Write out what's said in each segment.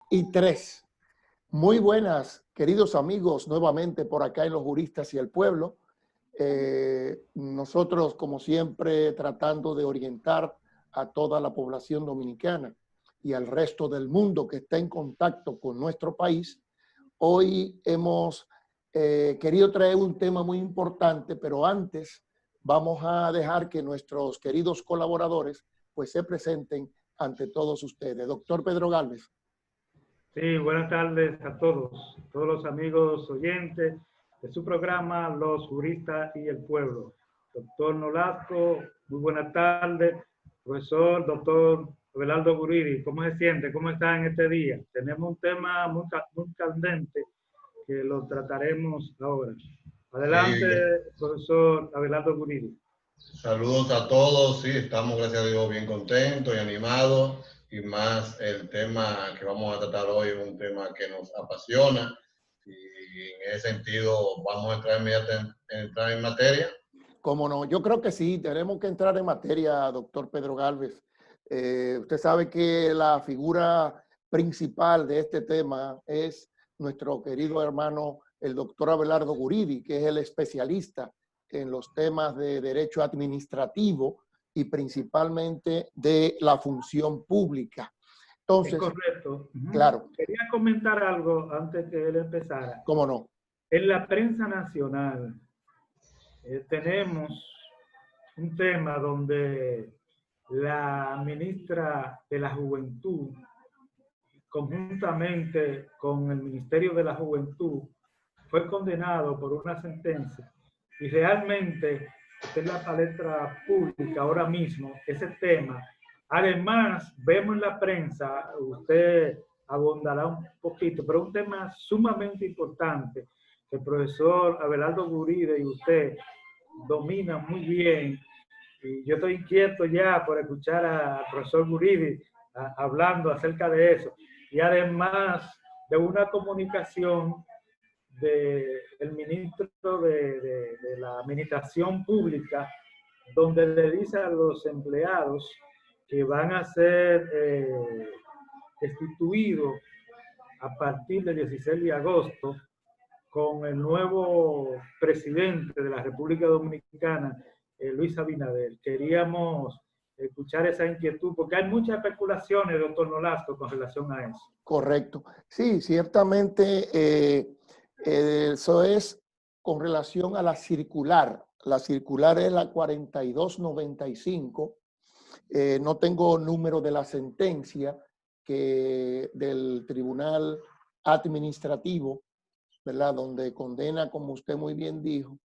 3. Muy buenas, queridos amigos, nuevamente por acá en Los Juristas y el Pueblo. Nosotros, como siempre, tratando de orientar a toda la población dominicana y al resto del mundo que está en contacto con nuestro país. Hoy hemos querido traer un tema muy importante, pero antes vamos a dejar que nuestros queridos colaboradores pues se presenten ante todos ustedes. Doctor Pedro Gálvez. Sí, buenas tardes a todos los amigos oyentes de su programa Los Juristas y el Pueblo. Doctor Nolasco, muy buenas tardes. Profesor, doctor Abelardo Guridi, ¿cómo se siente? ¿Cómo está en este día? Tenemos un tema muy candente que lo trataremos ahora. Adelante, profesor Abelardo Guridi. Saludos a todos, sí, estamos gracias a Dios bien contentos y animados, y más el tema que vamos a tratar hoy es un tema que nos apasiona, y en ese sentido vamos a entrar en materia. Cómo no, yo creo que sí, tenemos que entrar en materia, doctor Pedro Gálvez. Usted sabe que la figura principal de este tema es nuestro querido hermano, el doctor Abelardo Guridi, que es el especialista en los temas de derecho administrativo y principalmente de la función pública. Entonces, es correcto. Claro. Quería comentar algo antes que él empezara. ¿Cómo no? En la prensa nacional tenemos un tema donde la ministra de la Juventud, conjuntamente con el Ministerio de la Juventud, fue condenado por una sentencia, y realmente está en la palestra pública ahora mismo ese tema. Además, vemos en la prensa, usted abundará un poquito, pero un tema sumamente importante que el profesor Abelardo Guridi y usted dominan muy bien, y yo estoy inquieto ya por escuchar al profesor Guridi hablando acerca de eso, y además de una comunicación del ministro de la Administración Pública, donde le dice a los empleados que van a ser destituidos a partir del 16 de agosto con el nuevo presidente de la República Dominicana, Luis Abinader. Queríamos escuchar esa inquietud, porque hay muchas especulaciones, doctor Nolasco, con relación a eso. Correcto. Sí, ciertamente eso es con relación a la circular. La circular es la 4295. No tengo número de la sentencia del Tribunal Administrativo, ¿verdad? Donde condena, como usted muy bien dijo,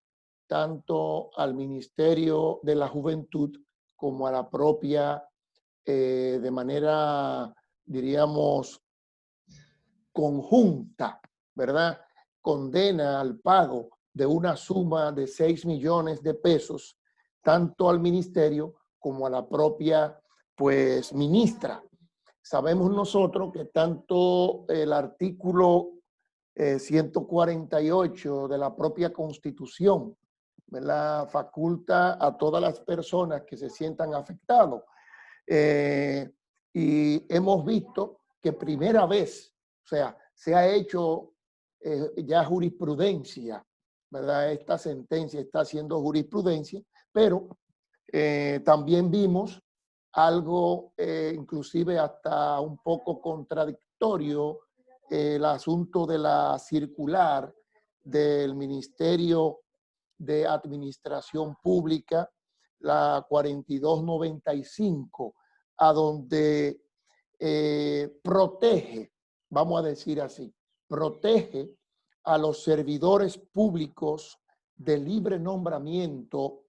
tanto al Ministerio de la Juventud como a la propia, de manera, diríamos, conjunta, ¿verdad? Condena al pago de una suma de 6 millones de pesos, tanto al ministerio como a la propia, pues, ministra. Sabemos nosotros que tanto el artículo 148 de la propia Constitución, ¿verdad?, faculta a todas las personas que se sientan afectados. Y hemos visto que primera vez, o sea, se ha hecho ya jurisprudencia, ¿verdad? Esta sentencia está haciendo jurisprudencia, pero también vimos algo inclusive hasta un poco contradictorio, el asunto de la circular del Ministerio de Administración Pública, la 4295, a donde protege, vamos a decir así, protege a los servidores públicos de libre nombramiento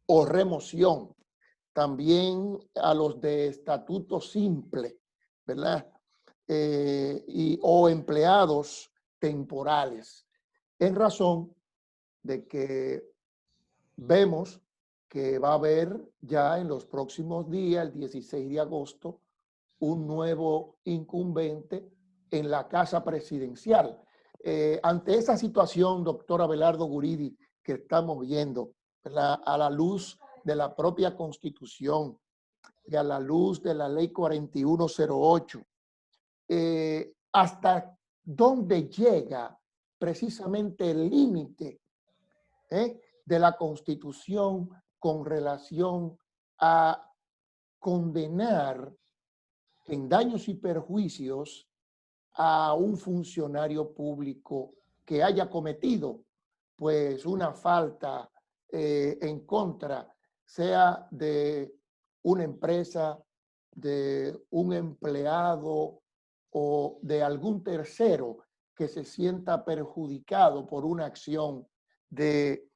o remoción, también a los de estatuto simple, ¿verdad? O empleados temporales, en razón de que vemos que va a haber ya en los próximos días, el 16 de agosto, un nuevo incumbente en la Casa Presidencial. Ante esa situación, doctor Abelardo Guridi, que estamos viendo, a la luz de la propia Constitución y a la luz de la Ley 4108, hasta dónde llega precisamente el límite de la Constitución con relación a condenar en daños y perjuicios a un funcionario público que haya cometido pues una falta en contra, sea de una empresa, de un empleado o de algún tercero que se sienta perjudicado por una acción de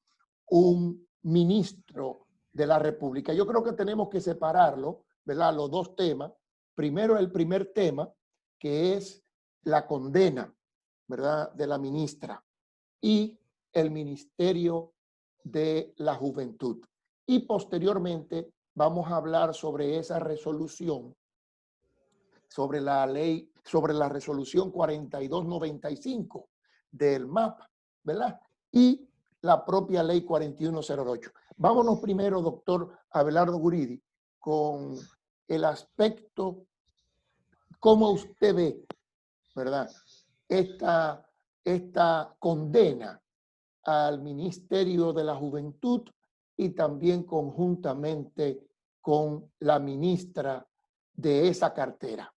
un ministro de la República. Yo creo que tenemos que separarlo, ¿verdad? Los dos temas. Primero, el primer tema, que es la condena, ¿verdad?, de la ministra, y el Ministerio de la Juventud. Y posteriormente vamos a hablar sobre esa resolución, sobre la ley, sobre la resolución 4295 del MAP, ¿verdad? Y la propia ley 4108. Vámonos primero, doctor Abelardo Guridi, con el aspecto, cómo usted ve, ¿verdad?, esta condena al Ministerio de la Juventud y también conjuntamente con la ministra de esa cartera.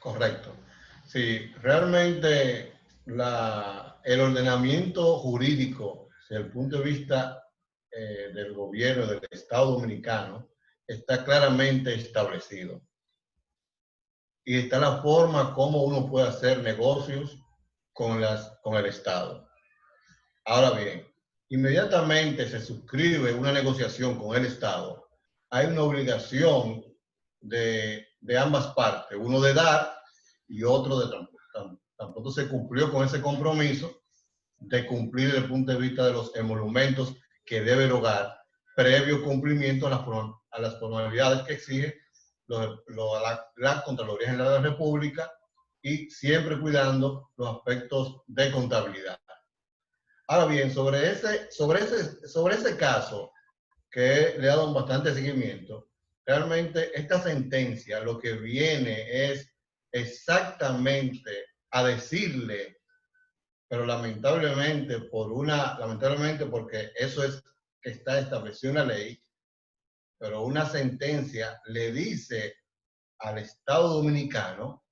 Correcto. Sí, realmente el ordenamiento jurídico, desde el punto de vista del gobierno del Estado Dominicano, está claramente establecido. Y está la forma como uno puede hacer negocios con el Estado. Ahora bien, inmediatamente se suscribe una negociación con el Estado, hay una obligación de ambas partes, uno de dar y otro de tampoco se cumplió con ese compromiso de cumplir desde el punto de vista de los emolumentos que debe erogar previo cumplimiento a las formalidades que exige la Contraloría General de la República y siempre cuidando los aspectos de contabilidad. Ahora bien, sobre ese caso que le ha dado bastante seguimiento, realmente esta sentencia lo que viene es exactamente a decirle, pero lamentablemente porque eso es que está establecido en la ley, pero una sentencia le dice al Estado Dominicano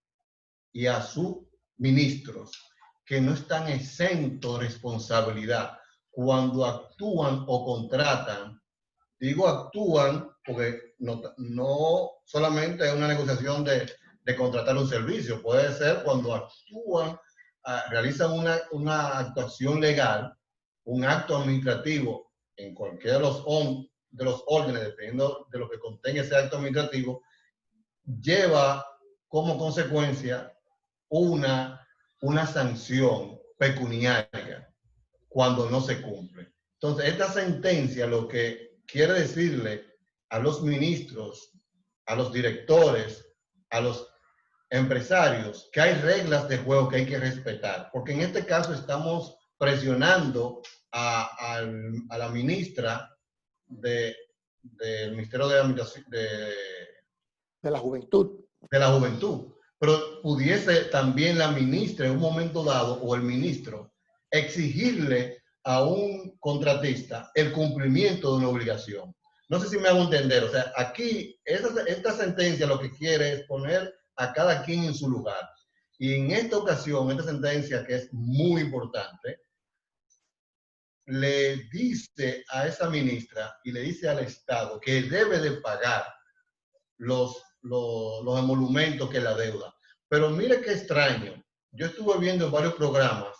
y a sus ministros que no están exentos de responsabilidad cuando actúan o contratan. Digo actúan porque no solamente es una negociación de contratar un servicio, puede ser cuando actúan, realizan una actuación legal, un acto administrativo en cualquiera de los órdenes, dependiendo de lo que contenga ese acto administrativo, lleva como consecuencia una sanción pecuniaria cuando no se cumple. Entonces, esta sentencia lo que quiere decirle a los ministros, a los directores, a los empresarios, que hay reglas de juego que hay que respetar, porque en este caso estamos presionando a la ministra del Ministerio de la Juventud. De la Juventud. Pero pudiese también la ministra en un momento dado o el ministro exigirle a un contratista el cumplimiento de una obligación. No sé si me hago entender. O sea, aquí esta sentencia lo que quiere es poner a cada quien en su lugar. Y en esta ocasión, esta sentencia que es muy importante, le dice a esa ministra y le dice al Estado que debe de pagar los emolumentos que la deuda. Pero mire qué extraño. Yo estuve viendo en varios programas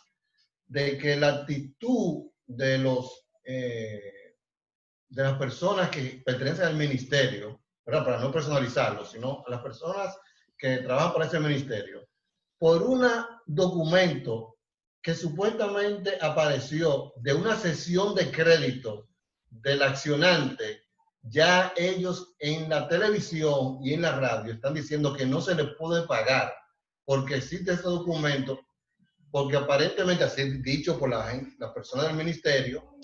de que la actitud de las personas que pertenecen al ministerio, ¿verdad?, para no personalizarlo, sino a las personas que trabajan para ese ministerio, por un documento que supuestamente apareció de una cesión de crédito del accionante, ya ellos en la televisión y en la radio están diciendo que no se les puede pagar porque existe ese documento, porque aparentemente, así dicho por la persona del ministerio,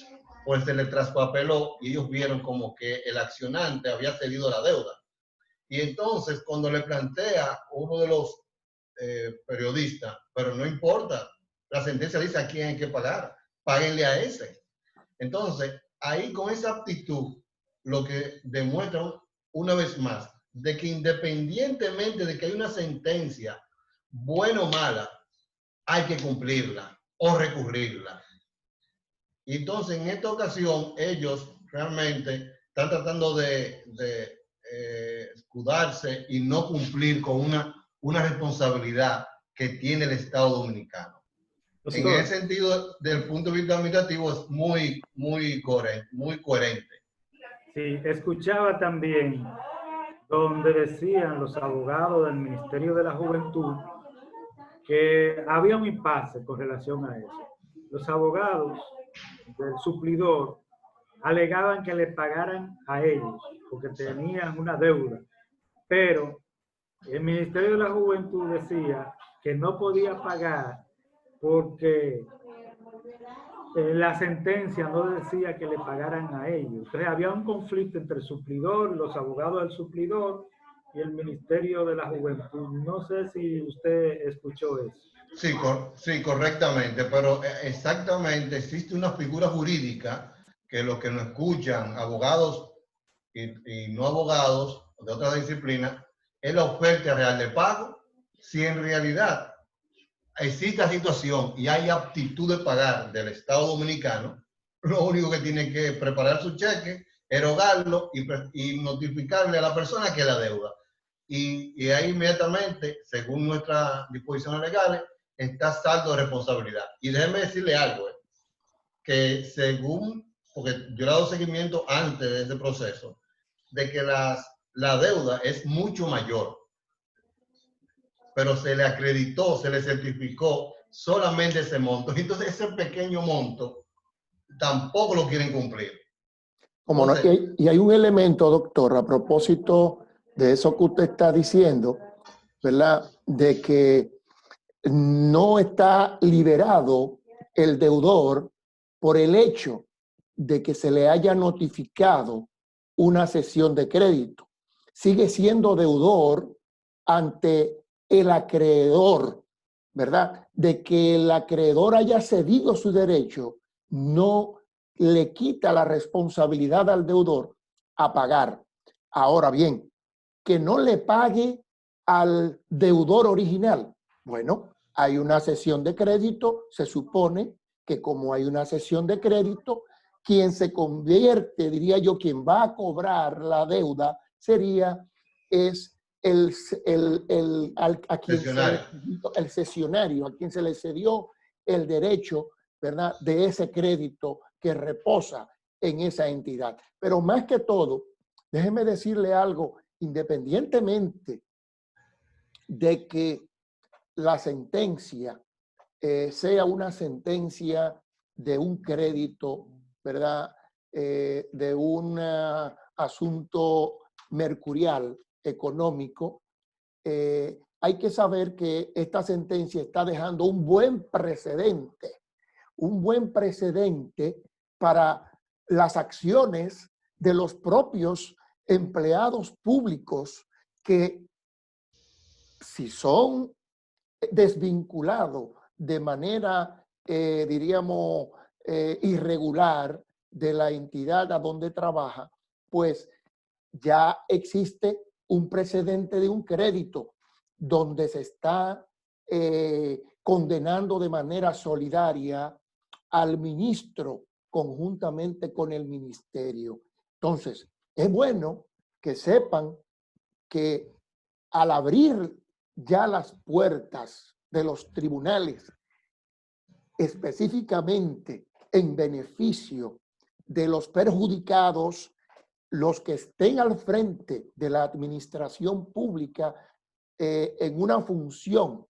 pues se le traspapeló y ellos vieron como que el accionante había cedido la deuda. Y entonces, cuando le plantea uno de los periodista, pero no importa. La sentencia dice a quién hay que pagar. Páguenle a ese. Entonces, ahí con esa actitud, lo que demuestra una vez más, de que independientemente de que hay una sentencia, buena o mala, hay que cumplirla o recurrirla. Y entonces, en esta ocasión, ellos realmente están tratando de escudarse y no cumplir con una responsabilidad que tiene el Estado Dominicano. En ese sentido, del punto de vista administrativo, es muy coherente. Sí, escuchaba también donde decían los abogados del Ministerio de la Juventud que había un impasse con relación a eso. Los abogados del suplidor alegaban que le pagaran a ellos porque tenían una deuda, pero el Ministerio de la Juventud decía que no podía pagar porque la sentencia no decía que le pagaran a ellos. Entonces había un conflicto entre el suplidor, los abogados del suplidor y el Ministerio de la Juventud. No sé si usted escuchó eso. Sí, correctamente, pero exactamente existe una figura jurídica que los que nos escuchan, abogados y no abogados de otras disciplinas, es la oferta real de pago. Si en realidad existe la situación y hay aptitud de pagar del Estado Dominicano, lo único que tiene que preparar su cheque, erogarlo y notificarle a la persona que la deuda. Y ahí inmediatamente, según nuestras disposiciones legales, está saldo de responsabilidad. Y déjeme decirle algo, que según, porque yo le he dado seguimiento antes de ese proceso, de que la deuda es mucho mayor, pero se le acreditó, se le certificó solamente ese monto. Entonces ese pequeño monto tampoco lo quieren cumplir. Como no, y hay un elemento, doctor, a propósito de eso que usted está diciendo, ¿verdad? De que no está liberado el deudor por el hecho de que se le haya notificado una cesión de crédito. Sigue siendo deudor ante el acreedor, ¿verdad? De que el acreedor haya cedido su derecho no le quita la responsabilidad al deudor a pagar. Ahora bien, que no le pague al deudor original. Bueno, hay una cesión de crédito, se supone que como hay una cesión de crédito, quien se convierte, diría yo, quien va a cobrar la deuda sería el cesionario, a quien se le cedió el derecho, ¿verdad?, de ese crédito que reposa en esa entidad. Pero más que todo, déjeme decirle algo, independientemente de que la sentencia sea una sentencia de un crédito, ¿verdad?, de un asunto mercurial económico, hay que saber que esta sentencia está dejando un buen precedente para las acciones de los propios empleados públicos que, si son desvinculados de manera, diríamos, irregular de la entidad a donde trabaja, pues ya existe un precedente de un crédito donde se está condenando de manera solidaria al ministro conjuntamente con el ministerio. Entonces, es bueno que sepan que al abrir ya las puertas de los tribunales, específicamente en beneficio de los perjudicados, los que estén al frente de la administración pública en una función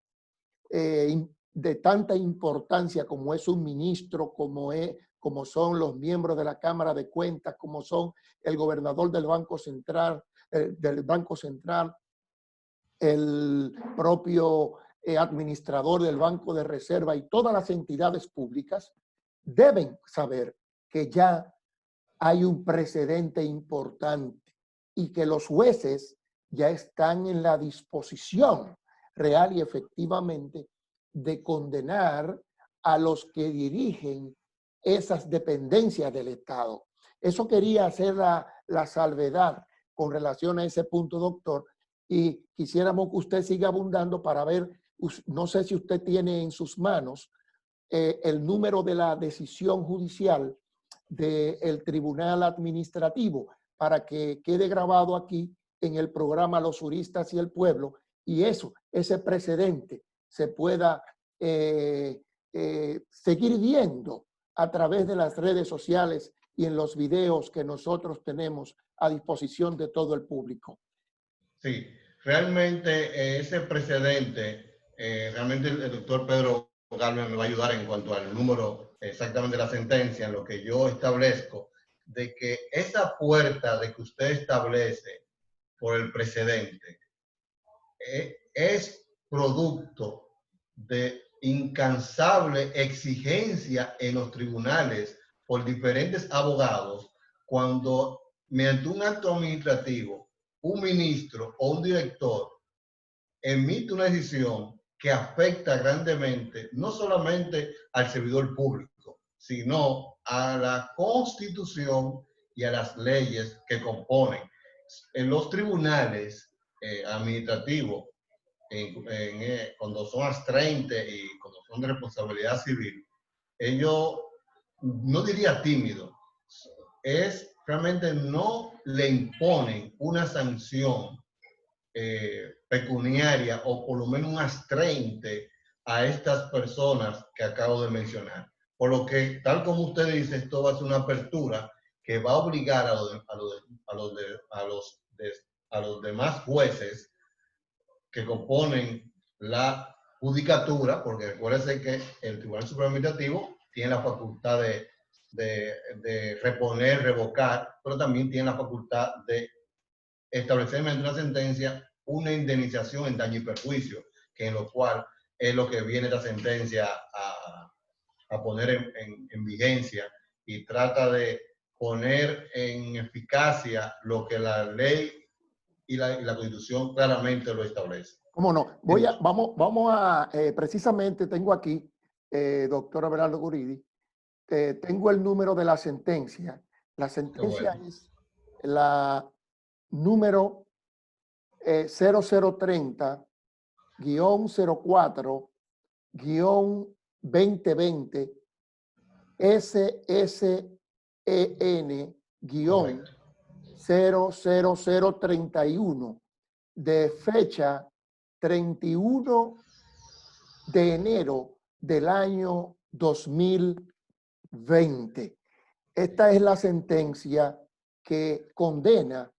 de tanta importancia como es un ministro, como son los miembros de la Cámara de Cuentas, como son el gobernador del Banco Central, el propio administrador del Banco de Reserva y todas las entidades públicas, deben saber que ya hay un precedente importante y que los jueces ya están en la disposición real y efectivamente de condenar a los que dirigen esas dependencias del Estado. Eso quería hacer la salvedad con relación a ese punto, doctor, y quisiéramos que usted siga abundando para ver, no sé si usted tiene en sus manos el número de la decisión judicial del Tribunal Administrativo para que quede grabado aquí en el programa Los Juristas y el Pueblo, y ese precedente se pueda seguir viendo a través de las redes sociales y en los videos que nosotros tenemos a disposición de todo el público. Sí, realmente ese precedente, realmente el doctor Pedro Galvez me va a ayudar en cuanto al número exactamente de la sentencia, en lo que yo establezco, de que esa puerta de que usted establece por el precedente es producto de incansable exigencia en los tribunales por diferentes abogados cuando mediante un acto administrativo un ministro o un director emite una decisión que afecta grandemente no solamente al servidor público, sino a la Constitución y a las leyes que componen. En los tribunales administrativos, cuando son astreinte y cuando son de responsabilidad civil, ellos, no diría tímido, es realmente no le imponen una sanción pecuniaria o por lo menos un astreinte a estas personas que acabo de mencionar. Por lo que, tal como usted dice, esto va a ser una apertura que va a obligar a los demás jueces que componen la judicatura, porque recuérdense que el Tribunal Supremo Administrativo tiene la facultad de reponer, revocar, pero también tiene la facultad de establecer mediante una sentencia una indemnización en daño y perjuicio, que en lo cual es lo que viene la sentencia a poner en vigencia y trata de poner en eficacia lo que la ley y la Constitución claramente lo establece. ¿Cómo no? Vamos a, precisamente tengo aquí, doctor Abelardo Guridi, tengo el número de la sentencia. La sentencia es la número 0030-04-2020 SSEN-00031 de fecha 31 de enero del año 2020. Esta es la sentencia que condena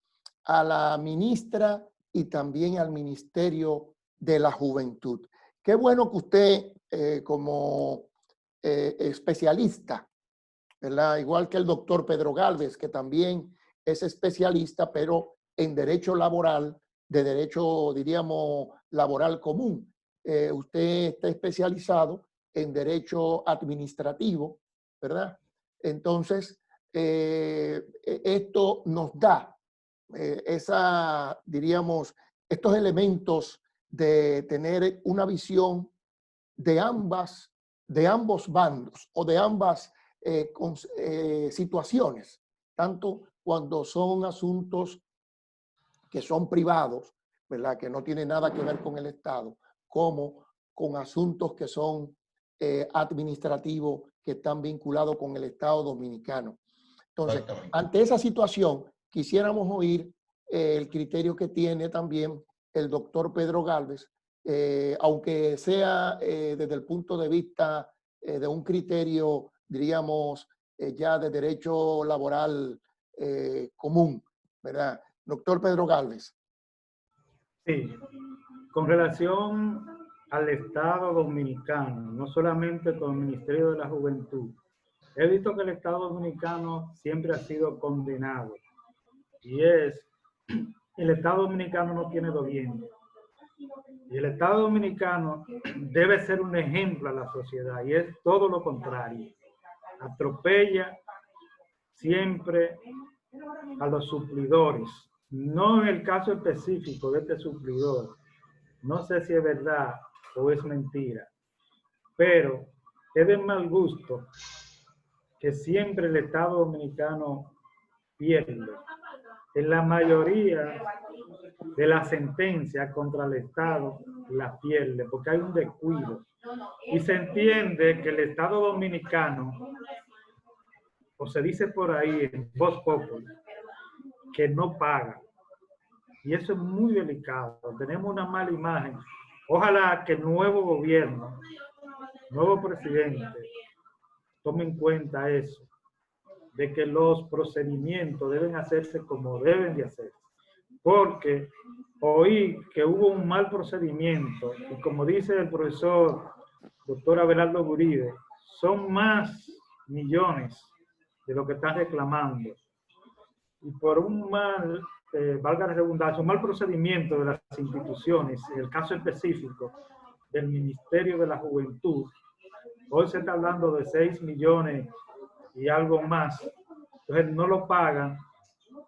a la ministra y también al Ministerio de la Juventud. Qué bueno que usted, como especialista, ¿verdad? Igual que el doctor Pedro Galvez, que también es especialista, pero en derecho laboral, de derecho, diríamos, laboral común. Usted está especializado en derecho administrativo, ¿verdad? Entonces, esto nos da diríamos, estos elementos de tener una visión de ambos bandos o de ambas situaciones, tanto cuando son asuntos que son privados, ¿verdad? Que no tienen nada que ver con el Estado, como con asuntos que son administrativos, que están vinculados con el Estado dominicano. Entonces, ante esa situación, quisiéramos oír el criterio que tiene también el doctor Pedro Galvez, aunque sea desde el punto de vista de un criterio, diríamos, ya de derecho laboral común, ¿verdad? Doctor Pedro Galvez. Sí, con relación al Estado dominicano, no solamente con el Ministerio de la Juventud, he visto que el Estado dominicano siempre ha sido condenado, y es, el Estado dominicano no tiene doliente. Y el Estado dominicano debe ser un ejemplo a la sociedad, y es todo lo contrario. Atropella siempre a los suplidores. No en el caso específico de este suplidor, no sé si es verdad o es mentira, pero es de mal gusto que siempre el Estado Dominicano pierde. En la mayoría de las sentencias contra el Estado la pierde porque hay un descuido. Y se entiende que el Estado Dominicano, o se dice por ahí en voz popular, que no paga. Y eso es muy delicado. Tenemos una mala imagen. Ojalá que el nuevo gobierno, nuevo presidente, tome en cuenta eso, de que los procedimientos deben hacerse como deben de hacerse. Porque oí que hubo un mal procedimiento y como dice el profesor doctor Abelardo Guride, son más millones de lo que están reclamando. Y por un mal, valga la redundancia, un mal procedimiento de las instituciones, en el caso específico del Ministerio de la Juventud, hoy se está hablando de 6 millones y algo más. Entonces no lo pagan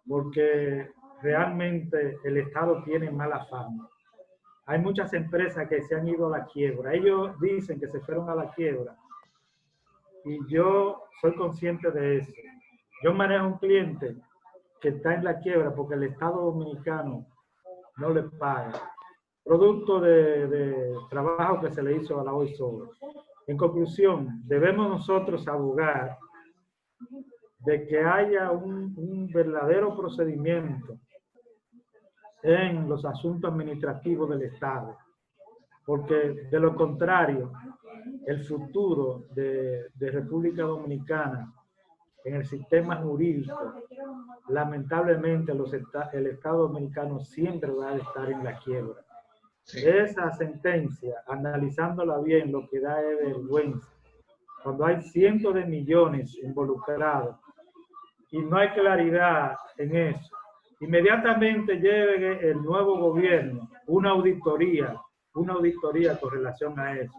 porque realmente el Estado tiene mala fama. Hay muchas empresas que se han ido a la quiebra. Ellos dicen que se fueron a la quiebra. Y yo soy consciente de eso. Yo manejo un cliente que está en la quiebra porque el Estado Dominicano no le paga. Producto de trabajo que se le hizo a la OISOL. En conclusión, debemos nosotros abogar de que haya un verdadero procedimiento en los asuntos administrativos del Estado, porque de lo contrario, el futuro de República Dominicana en el sistema jurídico, lamentablemente el Estado Dominicano siempre va a estar en la quiebra. Sí. Esa sentencia, analizándola bien, lo que da es vergüenza. Cuando hay cientos de millones involucrados y no hay claridad en eso, inmediatamente llegue el nuevo gobierno, una auditoría con relación a eso.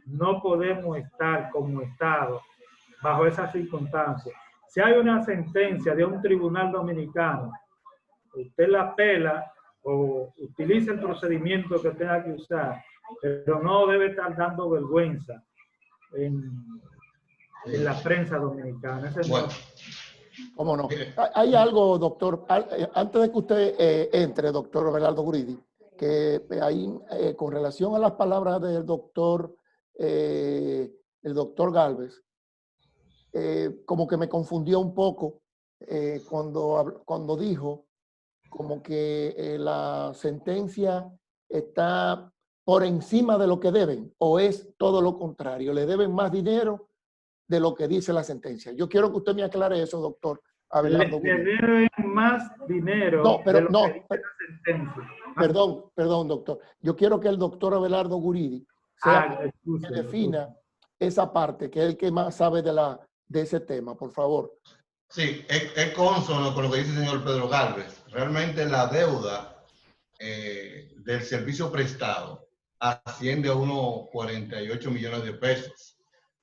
No podemos estar como Estado bajo esas circunstancias. Si hay una sentencia de un tribunal dominicano, usted la apela o utiliza el procedimiento que tenga que usar, pero no debe estar dando vergüenza en la prensa dominicana. Bueno. ¿Cómo no? Hay algo, doctor, antes de que usted entre, doctor Abelardo Guridi, que ahí, con relación a las palabras del doctor, el doctor Gálvez, como que me confundió un poco cuando dijo como que la sentencia está por encima de lo que deben, o es todo lo contrario, le deben más dinero de lo que dice la sentencia. Yo quiero que usted me aclare eso, doctor Abelardo Guridi. Le deben más dinero no, pero, de lo no, que dice la sentencia. Perdón, doctor. Yo quiero que el doctor Abelardo Guridi sea que defina esa parte, que es el que más sabe de ese tema, por favor. Sí, es consono con lo que dice el señor Pedro Gálvez. Realmente la deuda del servicio prestado asciende a unos 48 millones de pesos,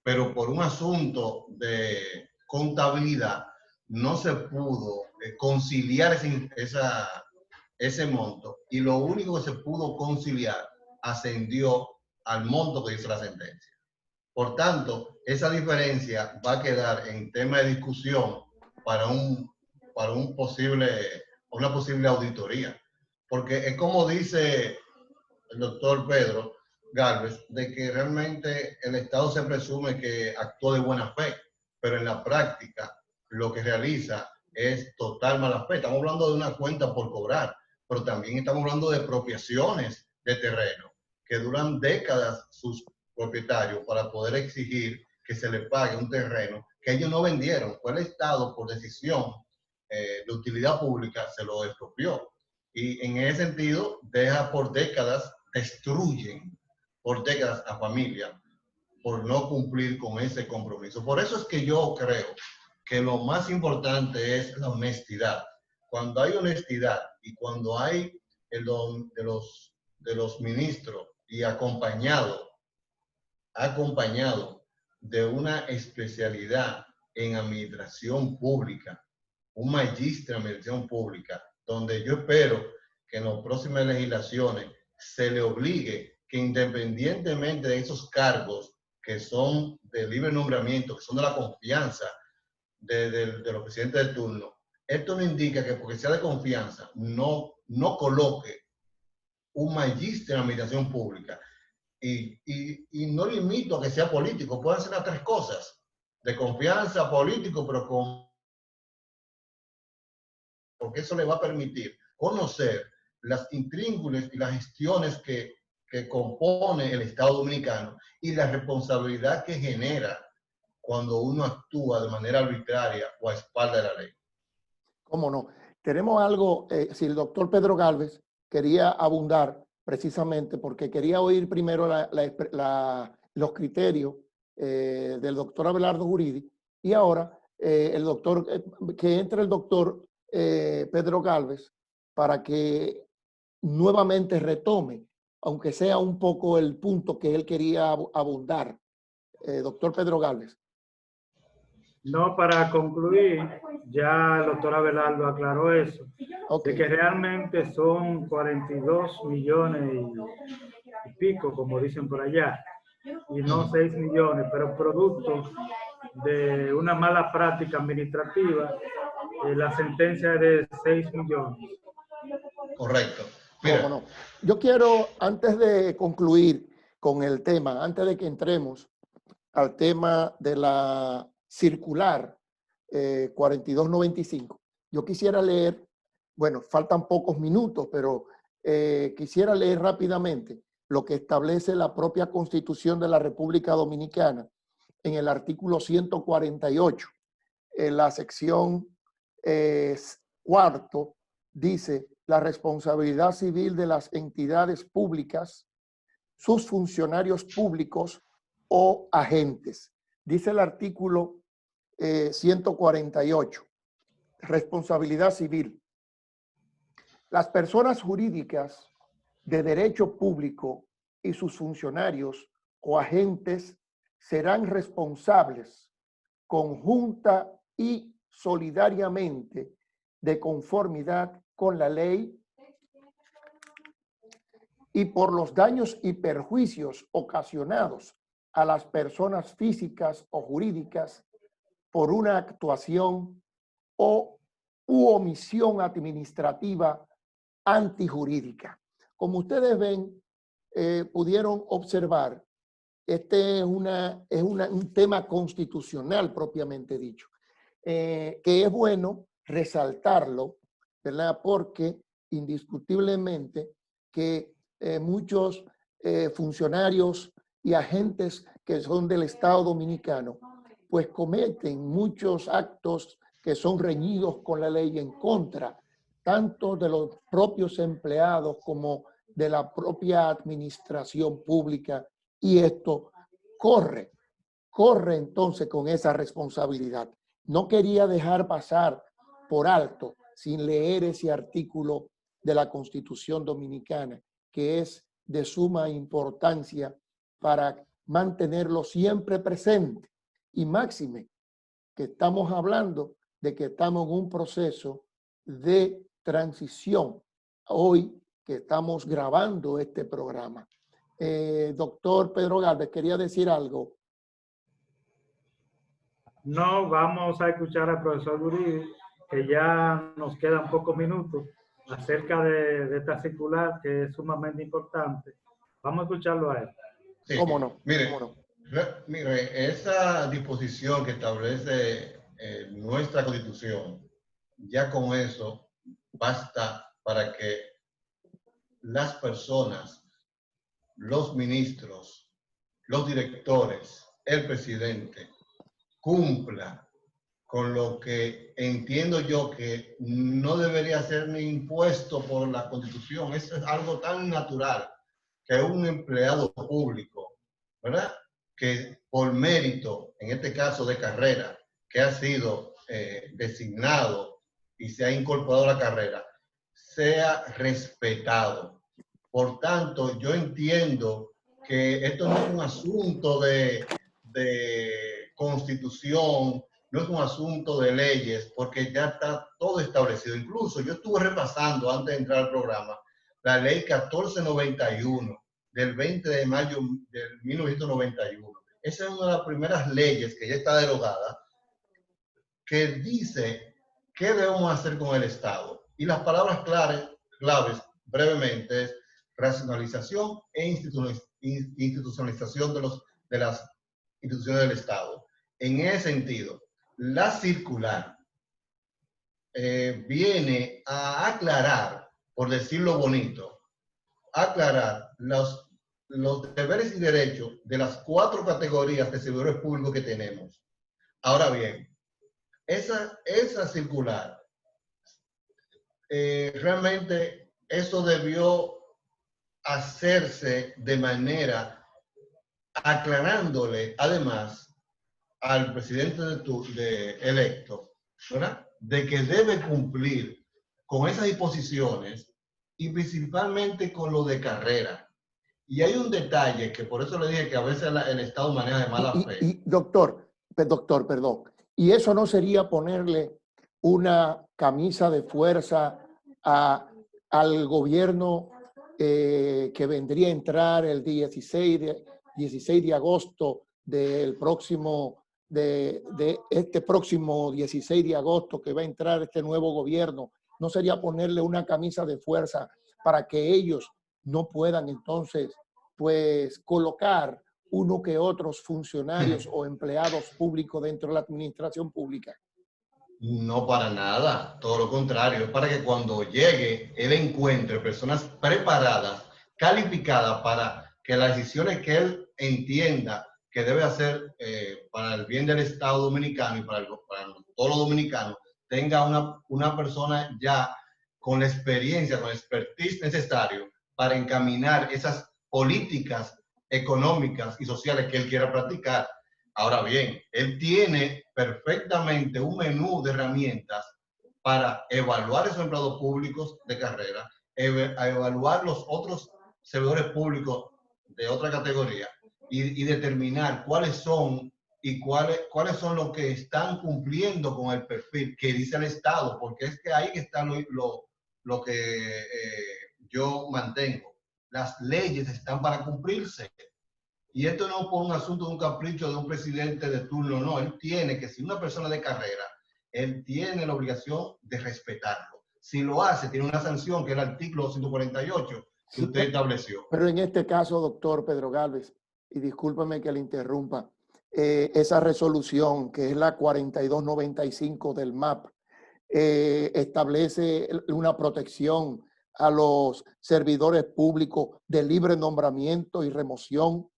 pero por un asunto de contabilidad no se pudo conciliar ese monto, y lo único que se pudo conciliar ascendió al monto que dice la sentencia. Por tanto, esa diferencia va a quedar en tema de discusión para una posible auditoría. Porque es como dice el doctor Pedro Gálvez, de que realmente el Estado se presume que actuó de buena fe, pero en la práctica lo que realiza es total mala fe. Estamos hablando de una cuenta por cobrar, pero también estamos hablando de expropiaciones de terreno que duran décadas sus propietarios para poder exigir que se les pague un terreno que ellos no vendieron. Fue el Estado, por decisión de utilidad pública, se lo expropió. Y en ese sentido, deja por décadas, destruyen por décadas a familias por no cumplir con ese compromiso. Por eso es que yo creo que lo más importante es la honestidad. Cuando hay honestidad y cuando hay el don de los ministros y acompañado de una especialidad en administración pública, un magíster en administración pública, donde yo espero que en las próximas legislaciones se le obligue que independientemente de esos cargos que son de libre nombramiento, que son de la confianza de los presidentes de turno, esto no indica que porque sea de confianza no coloque un magíster en administración pública. Y no limito a que sea político, pueden ser las tres cosas, de confianza, político, pero porque eso le va a permitir conocer las intríngulis y las gestiones que compone el Estado Dominicano y la responsabilidad que genera cuando uno actúa de manera arbitraria o a espalda de la ley. ¿Cómo no? Tenemos algo, si el doctor Pedro Gálvez quería abundar precisamente porque quería oír primero los criterios del doctor Abelardo Guridi y ahora que entre el doctor Pedro Gálvez para que nuevamente retome, aunque sea un poco el punto que él quería abundar. Doctor Pedro Gálvez. No, para concluir, ya el doctor Abelardo aclaró eso, de que realmente son 42 millones y pico, como dicen por allá, y no 6 millones, pero producto de una mala práctica administrativa, la sentencia es de 6 millones. Correcto. ¿Cómo no? Yo quiero, antes de concluir con el tema, antes de que entremos al tema de la circular 4295, yo quisiera leer, bueno, faltan pocos minutos, pero quisiera leer rápidamente lo que establece la propia Constitución de la República Dominicana en el artículo 148, en la sección cuarto, dice: la responsabilidad civil de las entidades públicas, sus funcionarios públicos o agentes. Dice el artículo 148, responsabilidad civil. Las personas jurídicas de derecho público y sus funcionarios o agentes serán responsables conjunta y solidariamente de conformidad con la ley y por los daños y perjuicios ocasionados a las personas físicas o jurídicas por una actuación u omisión administrativa antijurídica. Como ustedes ven, pudieron observar, este es un tema constitucional propiamente dicho, que es bueno resaltarlo, ¿verdad? Porque indiscutiblemente que muchos funcionarios y agentes que son del Estado Dominicano, pues cometen muchos actos que son reñidos con la ley en contra, tanto de los propios empleados como de la propia administración pública, y esto corre entonces con esa responsabilidad. No quería dejar pasar por alto, sin leer ese artículo de la Constitución Dominicana, que es de suma importancia para mantenerlo siempre presente. Y máxime, que estamos hablando de que estamos en un proceso de transición hoy que estamos grabando este programa. Doctor Pedro Gálvez, ¿quería decir algo? No, vamos a escuchar al profesor Guridi, que ya nos quedan pocos minutos, acerca de esta circular que es sumamente importante. Vamos a escucharlo a él. Sí, ¿Cómo no? Mire, ¿Cómo no? Mire, esa disposición que establece nuestra Constitución, ya con eso basta para que las personas, los ministros, los directores, el presidente, cumpla con lo que entiendo yo que no debería ser ni impuesto por la Constitución. Eso es algo tan natural que un empleado público, ¿verdad?, que por mérito, en este caso de carrera, que ha sido designado y se ha incorporado a la carrera, sea respetado. Por tanto, yo entiendo que esto no es un asunto de constitución, no es un asunto de leyes, porque ya está todo establecido. Incluso yo estuve repasando antes de entrar al programa la ley 1491 del 20 de mayo de 1991. Esa es una de las primeras leyes que ya está derogada, que dice qué debemos hacer con el Estado. Y las palabras claves brevemente, es racionalización e institucionalización de las instituciones del Estado. En ese sentido, la circular viene a aclarar, por decirlo bonito, aclarar los deberes y derechos de las 4 categorías de servidores públicos que tenemos. Ahora bien, esa circular, realmente eso debió hacerse de manera aclarándole además al presidente electo, ¿verdad?, de que debe cumplir con esas disposiciones y principalmente con lo de carrera. Y hay un detalle que por eso le dije que a veces el Estado maneja de mala fe. Doctor, perdón. ¿Y eso no sería ponerle una camisa de fuerza al gobierno que vendría a entrar el 16 de agosto del próximo, de este próximo 16 de agosto que va a entrar este nuevo gobierno? ¿No sería ponerle una camisa de fuerza para que ellos no puedan entonces pues colocar uno que otros funcionarios o empleados públicos dentro de la administración pública? No, para nada, todo lo contrario, es para que cuando llegue él encuentre personas preparadas, calificadas para que las decisiones que él entienda que debe hacer para el bien del Estado dominicano y para todos los dominicanos, tenga una persona ya con la experiencia, con el expertise necesario para encaminar esas políticas económicas y sociales que él quiera practicar. Ahora bien, él tiene perfectamente un menú de herramientas para evaluar esos empleados públicos de carrera, evaluar los otros servidores públicos de otra categoría y determinar cuáles son los que están cumpliendo con el perfil que dice el Estado, porque es que ahí está lo que yo mantengo. Las leyes están para cumplirse. Y esto no por un asunto de un capricho de un presidente de turno, no. Él tiene que, si una persona de carrera, él tiene la obligación de respetarlo. Si lo hace, tiene una sanción, que es el artículo 148 que usted estableció. Pero en este caso, doctor Pedro Gálvez, y discúlpeme que le interrumpa, esa resolución, que es la 4295 del MAP, establece una protección a los servidores públicos de libre nombramiento y remoción,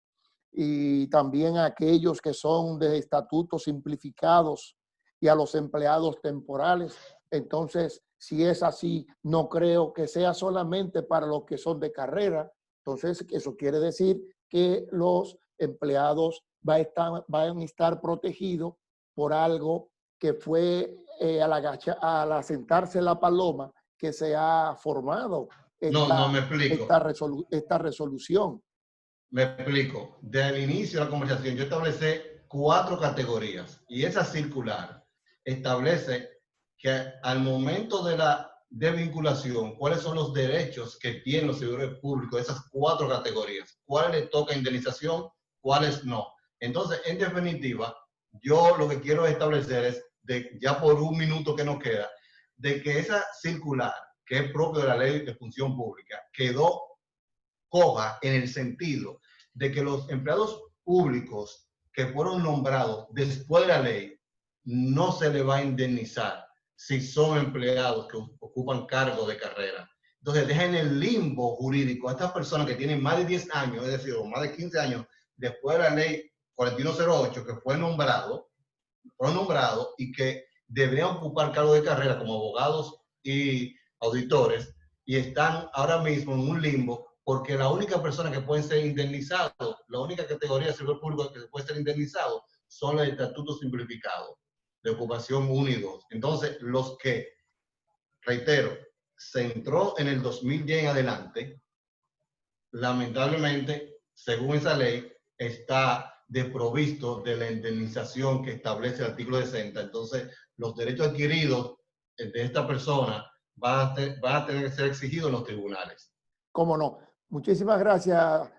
y también a aquellos que son de estatutos simplificados y a los empleados temporales. Entonces, si es así, no creo que sea solamente para los que son de carrera. Entonces, eso quiere decir que los empleados van a estar protegidos por algo que fue al asentarse la paloma que se ha formado esta resolución. Me explico. Desde el inicio de la conversación yo establecí 4 categorías y esa circular establece que al momento de la desvinculación, cuáles son los derechos que tienen los servidores públicos de esas 4 categorías, cuáles les toca indemnización, cuáles no. Entonces, en definitiva, yo lo que quiero establecer es, ya por un minuto que nos queda, de que esa circular, que es propio de la Ley de Función Pública, quedó coja en el sentido de que los empleados públicos que fueron nombrados después de la ley no se les va a indemnizar si son empleados que ocupan cargos de carrera. Entonces deja en el limbo jurídico a estas personas que tienen más de 10 años, es decir, más de 15 años después de la ley 4108 que fueron nombrados y que deberían ocupar cargos de carrera como abogados y auditores, y están ahora mismo en un limbo porque la única persona que pueden ser indemnizados, la única categoría de servidor público que puede ser indemnizado son los estatutos simplificados de ocupación 1 y 2. Entonces, los que, reitero, se entró en el 2010 en adelante, lamentablemente, según esa ley, está desprovisto de la indemnización que establece el artículo 60. Entonces, los derechos adquiridos de esta persona van a tener que ser exigidos en los tribunales. Cómo no. Muchísimas gracias,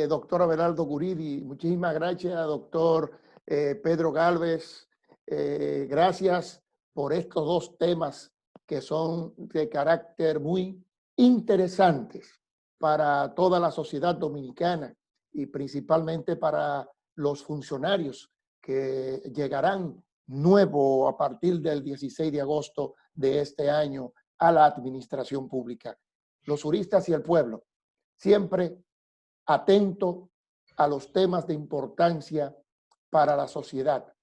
doctor Abelardo Guridi. Muchísimas gracias, doctor Pedro Galvez. Gracias por estos dos temas que son de carácter muy interesantes para toda la sociedad dominicana y principalmente para los funcionarios que llegarán nuevo a partir del 16 de agosto de este año a la administración pública. Los juristas y el pueblo, siempre atento a los temas de importancia para la sociedad.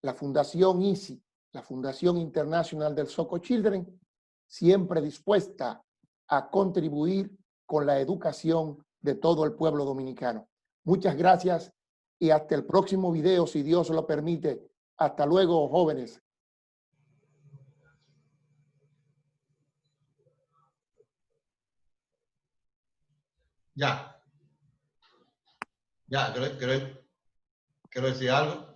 La Fundación ISI, la Fundación Internacional del Soco Children, siempre dispuesta a contribuir con la educación de todo el pueblo dominicano. Muchas gracias y hasta el próximo video, si Dios lo permite. Hasta luego, jóvenes. Ya, quiero decir algo.